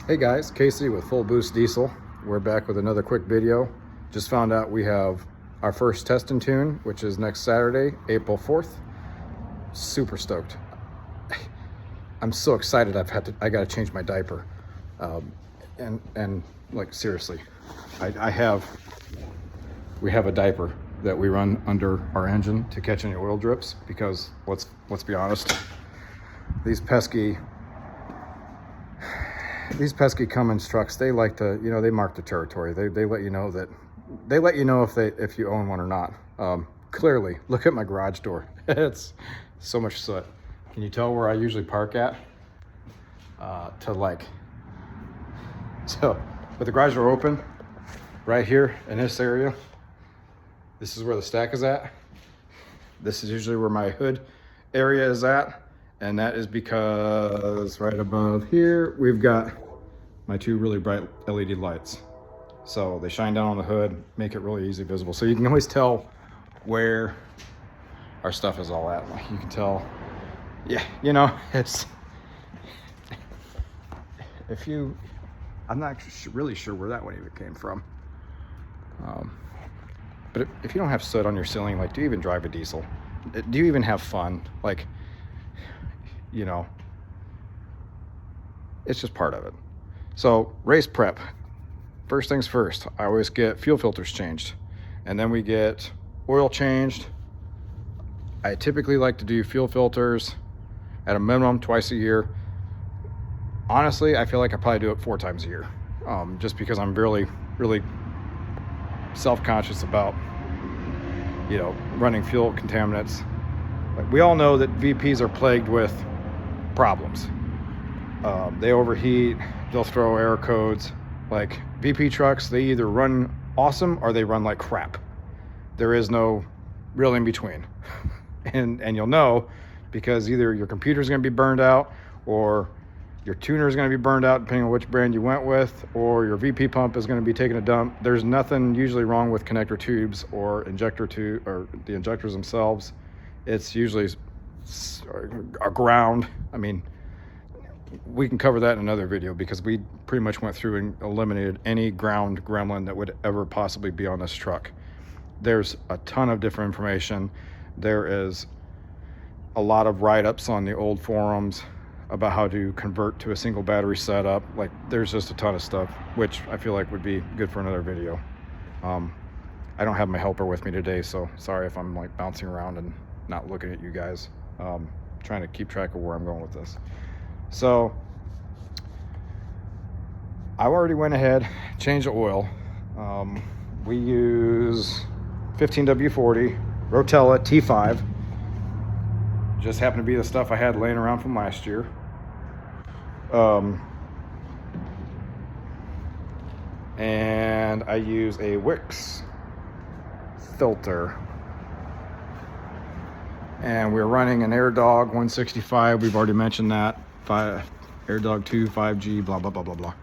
Hey guys, Casey with Full Boost Diesel. We're back with another quick video. Just found out we have our first test and tune, which is next Saturday, April 4th. Super stoked. I'm so excited. I got to change my diaper. And like seriously, we have a diaper that we run under our engine to catch any oil drips because let's be honest, these pesky Cummins trucks, they like to, they mark the territory. They let you know that, if you own one or not. Clearly, look at my garage door. It's so much soot. Can you tell where I usually park at? With the garage door open, right here in this area, this is where the stack is at. This is usually where my hood area is at. And that is because right above here, we've got my two really bright LED lights. So they shine down on the hood, make it really easy visible. So you can always tell where our stuff is all at. You can tell, yeah, it's, I'm not really sure where that one even came from. But if you don't have soot on your ceiling, do you even drive a diesel? Do you even have fun? It's just part of it. So race prep, first things first, I always get fuel filters changed, and then we get oil changed. I typically like to do fuel filters at a minimum twice a year. Honestly, I feel like I probably do it 4 times a year, just because I'm really self-conscious about running fuel contaminants. We all know that VPs are plagued with problems. They overheat, they'll throw error codes. VP trucks, they either run awesome or they run like crap. There is no real in between. and you'll know because either your computer's going to be burned out, or your tuner is going to be burned out depending on which brand you went with, or your VP pump is going to be taking a dump. There's nothing usually wrong with connector tubes or injector tube or the injectors themselves. It's usually a ground. I mean, we can cover that in another video because we pretty much went through and eliminated any ground gremlin that would ever possibly be on this truck. There's a ton of different information. There is a lot of write-ups on the old forums about how to convert to a single battery setup. There's just a ton of stuff, which I feel like would be good for another video. I don't have my helper with me today, so sorry if I'm bouncing around and not looking at you guys. Trying to keep track of where I'm going with this. So I already went ahead, changed the oil. We use 15W40 Rotella T5. Just happened to be the stuff I had laying around from last year. And I use a Wix filter. And we're running an AirDog 165. We've already mentioned that. AirDog 2, 5G, blah, blah, blah, blah, blah.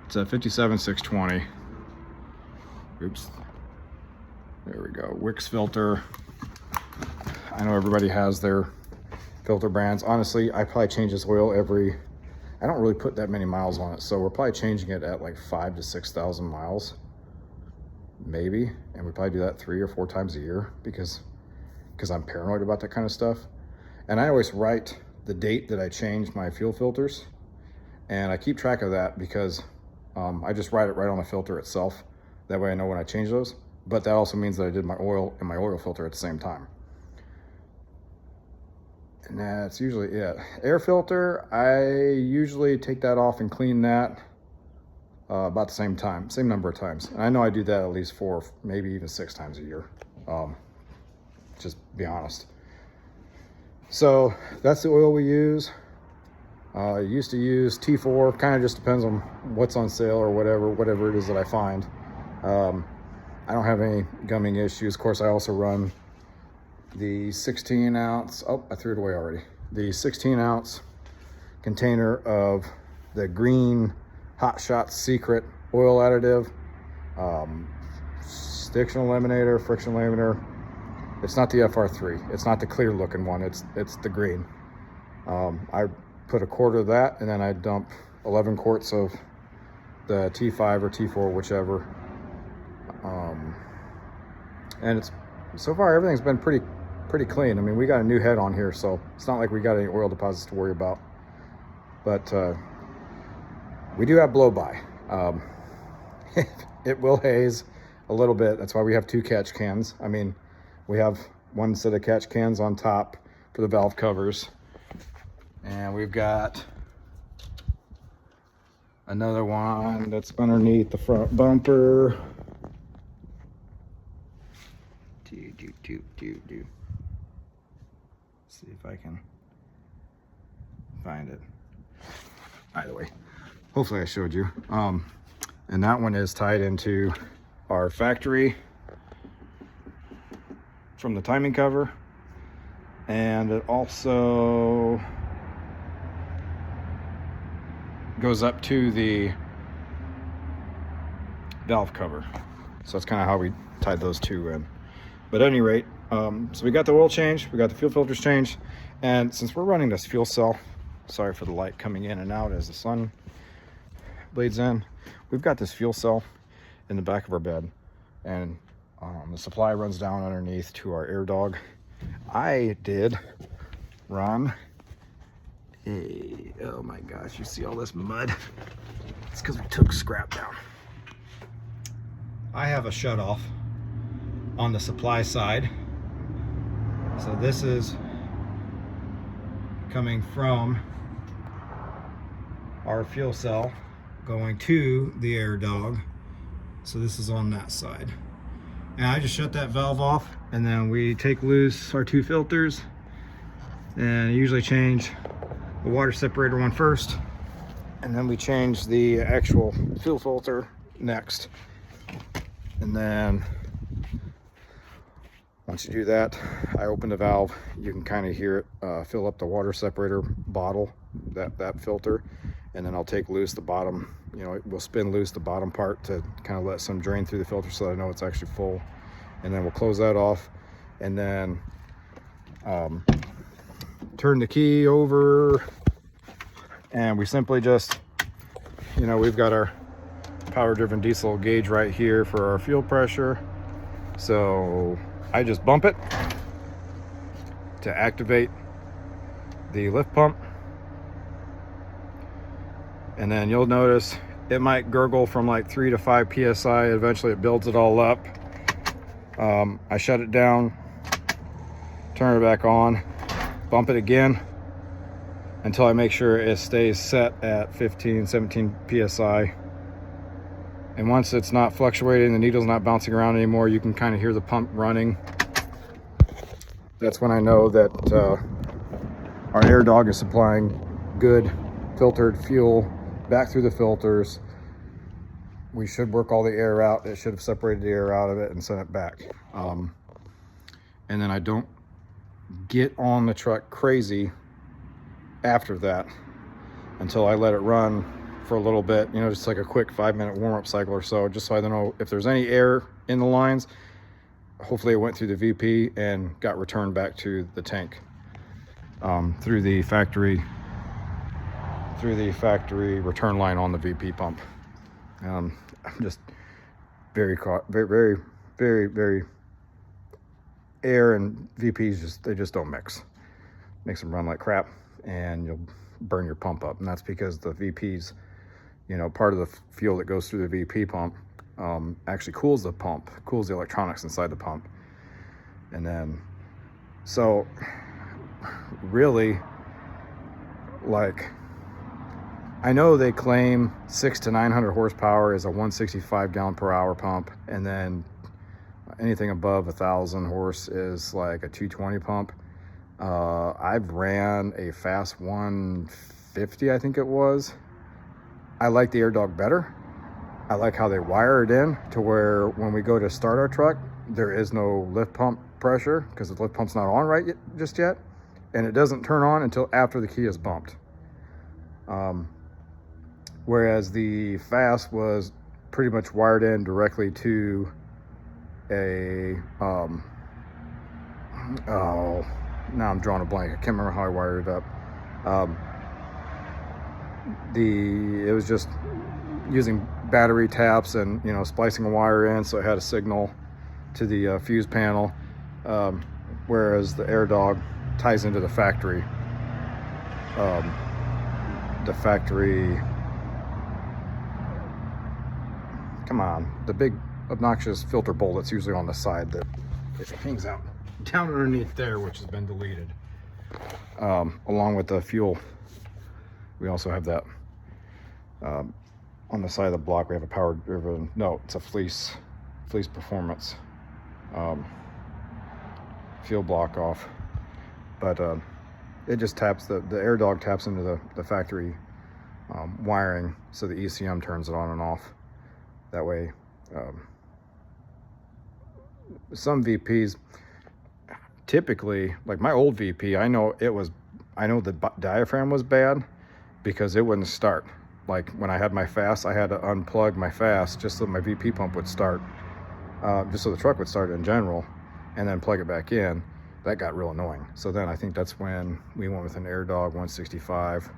It's a 57620. Oops. There we go. Wix filter. I know everybody has their filter brands. Honestly, I probably change this oil I don't really put that many miles on it. So we're probably changing it at 5,000 to 6,000 miles. Maybe. And we probably do that 3 or 4 times a year because I'm paranoid about that kind of stuff. And I always write the date that I changed my fuel filters, and I keep track of that because I just write it right on the filter itself. That way I know when I change those. But that also means that I did my oil and my oil filter at the same time. And that's usually it. Air filter, I usually take that off and clean that about the same time, same number of times. And I know I do that at least 4, maybe even 6 times a year. Just be honest. So that's the oil we use. I used to use T4, kind of just depends on what's on sale or whatever it is that I find. I don't have any gumming issues. Of course, I also run the 16 ounce, oh, I threw it away already. The 16 ounce container of the green Hot Shots Secret oil additive, friction eliminator. It's not the FR3. It's not the clear looking one. It's the green. I put a quarter of that, and then I dump 11 quarts of the T5 or T4, whichever. And it's so far everything's been pretty clean. I mean, we got a new head on here, so it's not like we got any oil deposits to worry about. But we do have blow by. It will haze a little bit. That's why we have 2 catch cans. I mean, we have one set of catch cans on top for the valve covers, and we've got another one that's underneath the front bumper. See if I can find it. Either way, hopefully I showed you. And that one is tied into our factory from the timing cover, and it also goes up to the valve cover. So that's kind of how we tied those 2 in. But at any rate, so we got the oil change, we got the fuel filters changed, and since we're running this fuel cell, sorry for the light coming in and out as the sun bleeds in, we've got this fuel cell in the back of our bed, and the supply runs down underneath to our air dog. I did run oh my gosh, you see all this mud? It's because we took scrap down. I have a shut off on the supply side. So this is coming from our fuel cell going to the air dog. So this is on that side. And I just shut that valve off, and then we take loose our 2 filters, and I usually change the water separator one first, and then we change the actual fuel filter next. And then once you do that, I open the valve. You can kind of hear it fill up the water separator bottle, that filter, and then I'll take loose the bottom. You know, we'll spin loose the bottom part to kind of let some drain through the filter so that I know it's actually full. And then we'll close that off, and then turn the key over, and we simply just, you know, we've got our power driven diesel gauge right here for our fuel pressure. So I just bump it to activate the lift pump. And then you'll notice it might gurgle from like 3 to 5 PSI. Eventually it builds it all up. I shut it down, turn it back on, bump it again until I make sure it stays set at 15, 17 PSI. And once it's not fluctuating, the needle's not bouncing around anymore, you can kind of hear the pump running. That's when I know that our air dog is supplying good filtered fuel back through the filters. We should work all the air out. It should have separated the air out of it and sent it back. And then I don't get on the truck crazy after that until I let it run for a little bit, you know, just like a quick 5-minute warm-up cycle or so, just so I don't know if there's any air in the lines. Hopefully it went through the VP and got returned back to the tank through the factory return line on the VP pump. I'm just very air and VPs they just don't mix. Makes them run like crap, and you'll burn your pump up. And that's because the VPs, you know, part of the fuel that goes through the VP pump actually cools the pump, cools the electronics inside the pump. And then, so really, like, I know they claim 600 to 900 horsepower is a 165 gallon per hour pump, and then anything above 1,000 horse is like a 220 pump. I've ran a fast 150, I think it was. I like the Air Dog better. I like how they wire it in to where when we go to start our truck, there is no lift pump pressure because the lift pump's not on right just yet, and it doesn't turn on until after the key is bumped. Whereas the fast was pretty much wired in directly to a oh, now I'm drawing a blank. I can't remember how I wired it up. it was just using battery taps and, you know, splicing a wire in so it had a signal to the fuse panel, whereas the AirDog ties into the factory come on, the big obnoxious filter bowl that's usually on the side that it hangs out down underneath there, which has been deleted, along with the fuel. We also have that on the side of the block. We have a power driven, no, it's a fleece performance fuel block off, but it just taps, the AirDog taps into the factory wiring, so the ECM turns it on and off. That way, some VPs, typically, like my old VP, I know the diaphragm was bad because it wouldn't start. Like when I had my fast, I had to unplug my fast just so my VP pump would start, just so the truck would start in general, and then plug it back in. That got real annoying. So then I think that's when we went with an AirDog 165.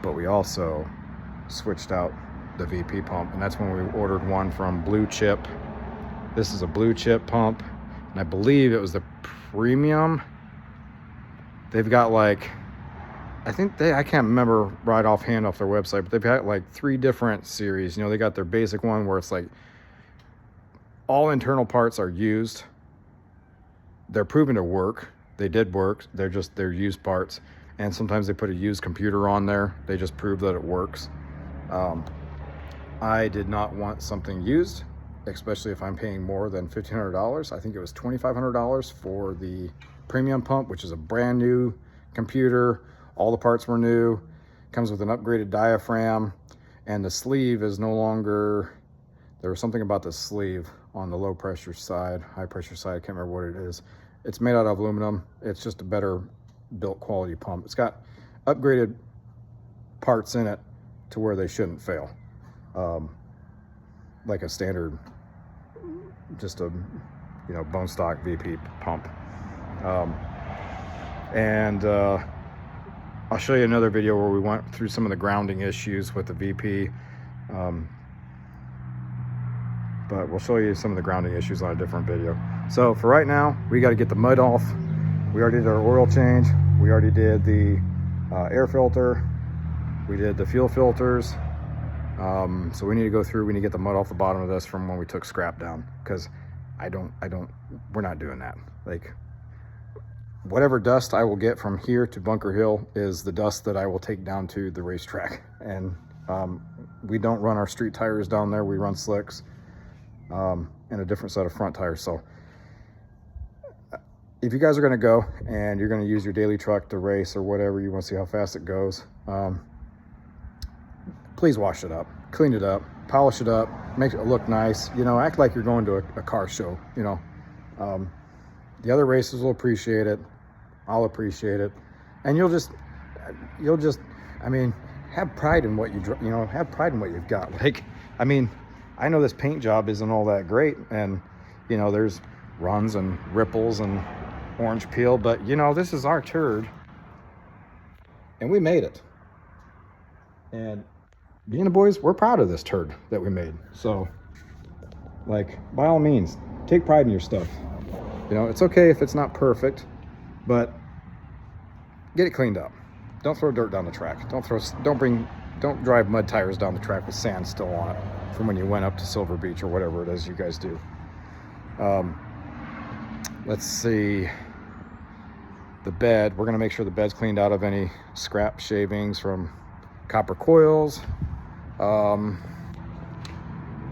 But we also switched out the VP pump, and that's when we ordered one from Blue Chip. This is a Blue Chip pump, and I believe it was the premium. They've got like, I can't remember right offhand off their website, but they've got like 3 different series. You know, they got their basic one where it's like all internal parts are used. They're proven to work. They did work. They're used parts. And sometimes they put a used computer on there. They just prove that it works. I did not want something used, especially if I'm paying more than $1,500. I think it was $2,500 for the premium pump, which is a brand new computer. All the parts were new. Comes with an upgraded diaphragm, and the sleeve is no longer, there was something about the sleeve on the low pressure side, high pressure side, I can't remember what it is. It's made out of aluminum. It's just a better built quality pump. It's got upgraded parts in it to where they shouldn't fail, like a standard, just a, you know, bone stock VP pump. I'll show you another video where we went through some of the grounding issues with the VP, but we'll show you some of the grounding issues on a different video. So for right now, we got to get the mud off. We already did our oil change. We already did the air filter. We did the fuel filters. So we need to go through, we need to get the mud off the bottom of this from when we took scrap down, because we're not doing that. Like, whatever dust I will get from here to Bunker Hill is the dust that I will take down to the racetrack. And we don't run our street tires down there. We run slicks and a different set of front tires. So if you guys are going to go and you're going to use your daily truck to race or whatever, you want to see how fast it goes, please wash it up, clean it up, polish it up, make it look nice, you know, act like you're going to a car show, you know. The other racers will appreciate it. I'll appreciate it. And you'll just, I mean, have pride in what have pride in what you've got. Like, I mean, I know this paint job isn't all that great, and, you know, there's runs and ripples and orange peel, but, you know, this is our turd, and we made it. And being the boys, we're proud of this turd that we made. So, like, by all means, take pride in your stuff. You know, it's okay if it's not perfect, but get it cleaned up. Don't throw dirt down the track. Don't drive mud tires down the track with sand still on it from when you went up to Silver Beach or whatever it is you guys do. Let's see. The bed, we're gonna make sure the bed's cleaned out of any scrap shavings from copper coils.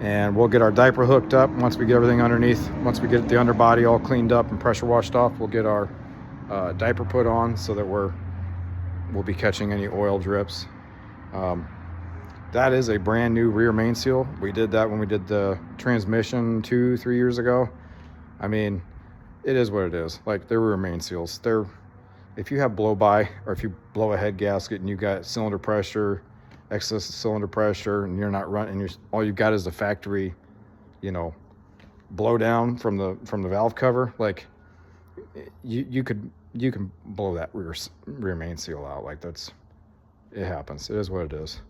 And we'll get our diaper hooked up once we get everything underneath. Once we get the underbody all cleaned up and pressure washed off, we'll get our diaper put on so that we'll be catching any oil drips. That is a brand new rear main seal. We did that when we did the transmission 2-3 years ago. I mean, it is what it is. Like, they're rear main seals. If you have blow by, or if you blow a head gasket and you got cylinder pressure, excess cylinder pressure, and you're not running, all you've got is the factory, you know, blow down from the valve cover, like, you could you can blow that rear main seal out. Like it happens. It is what it is.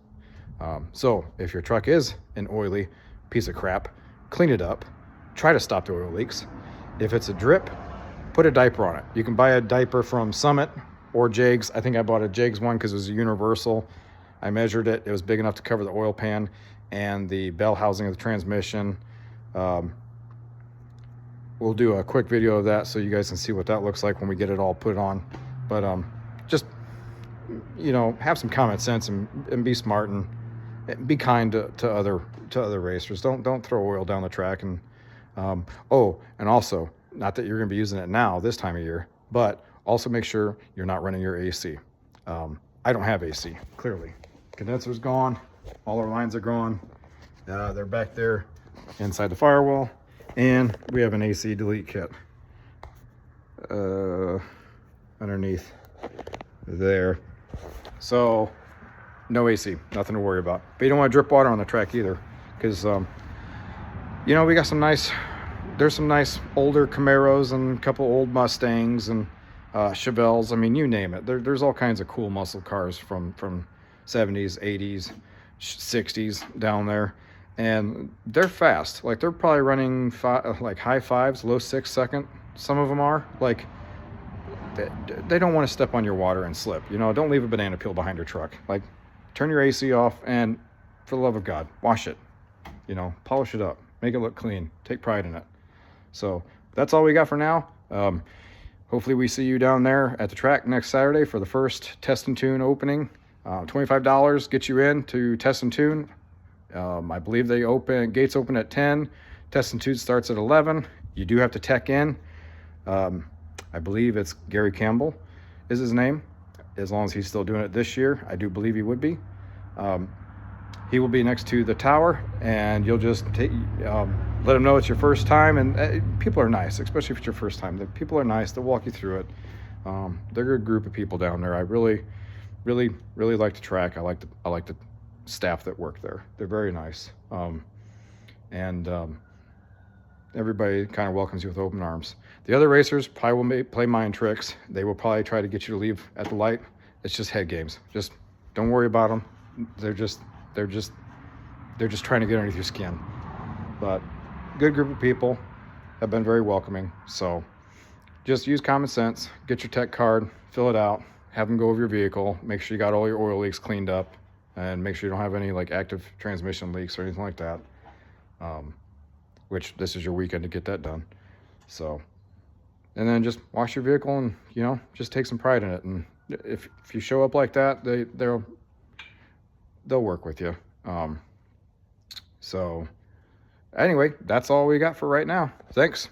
So if your truck is an oily piece of crap, clean it up. Try to stop the oil leaks. If it's a drip, put a diaper on it. You can buy a diaper from Summit or Jegs. I think I bought a Jegs one because it was a universal. I measured it. It was big enough to cover the oil pan and the bell housing of the transmission. We'll do a quick video of that so you guys can see what that looks like when we get it all put on. But just, you know, have some common sense and be smart and be kind to other racers. Don't throw oil down the track. And and also, not that you're going to be using it now this time of year, but also make sure you're not running your AC. I don't have AC, clearly. Condenser's gone. All our lines are gone. They're back there inside the firewall. And we have an AC delete kit underneath there. So no AC, nothing to worry about. But you don't want to drip water on the track either, because you know, we got there's some nice older Camaros and a couple old Mustangs and Chevelles. I mean, you name it. There's all kinds of cool muscle cars from 70s, 80s, 60s down there. And they're fast. Like, they're probably running like high 5s, low 6-second. Some of them are. Like, they don't want to step on your water and slip. You know, don't leave a banana peel behind your truck. Like, turn your AC off and, for the love of God, wash it. You know, polish it up. Make it look clean. Take pride in it. So that's all we got for now. Hopefully we see you down there at the track next Saturday for the first Test and Tune opening. $25 gets you in to Test and Tune. I believe gates open at 10. Test and Tune starts at 11. You do have to tech in. I believe it's Gary Campbell is his name, as long as he's still doing it this year. I do believe he would be. He will be next to the tower, and you'll just let him know it's your first time. And people are nice, especially if it's your first time. The people are nice. They'll walk you through it. They're a good group of people down there. I really like the track. I like the staff that work there. They're very nice. Everybody kind of welcomes you with open arms. The other racers probably will play mind tricks. They will probably try to get you to leave at the light. It's just head games. Just don't worry about them. They're just trying to get underneath your skin. But good group of people, have been very welcoming. So just use common sense. Get your tech card, fill it out, have them go over your vehicle. Make sure you got all your oil leaks cleaned up, and make sure you don't have any like active transmission leaks or anything like that. Which this is your weekend to get that done. So, and then just wash your vehicle and, you know, just take some pride in it. And if you show up like that, they'll work with you. So anyway, that's all we got for right now. Thanks.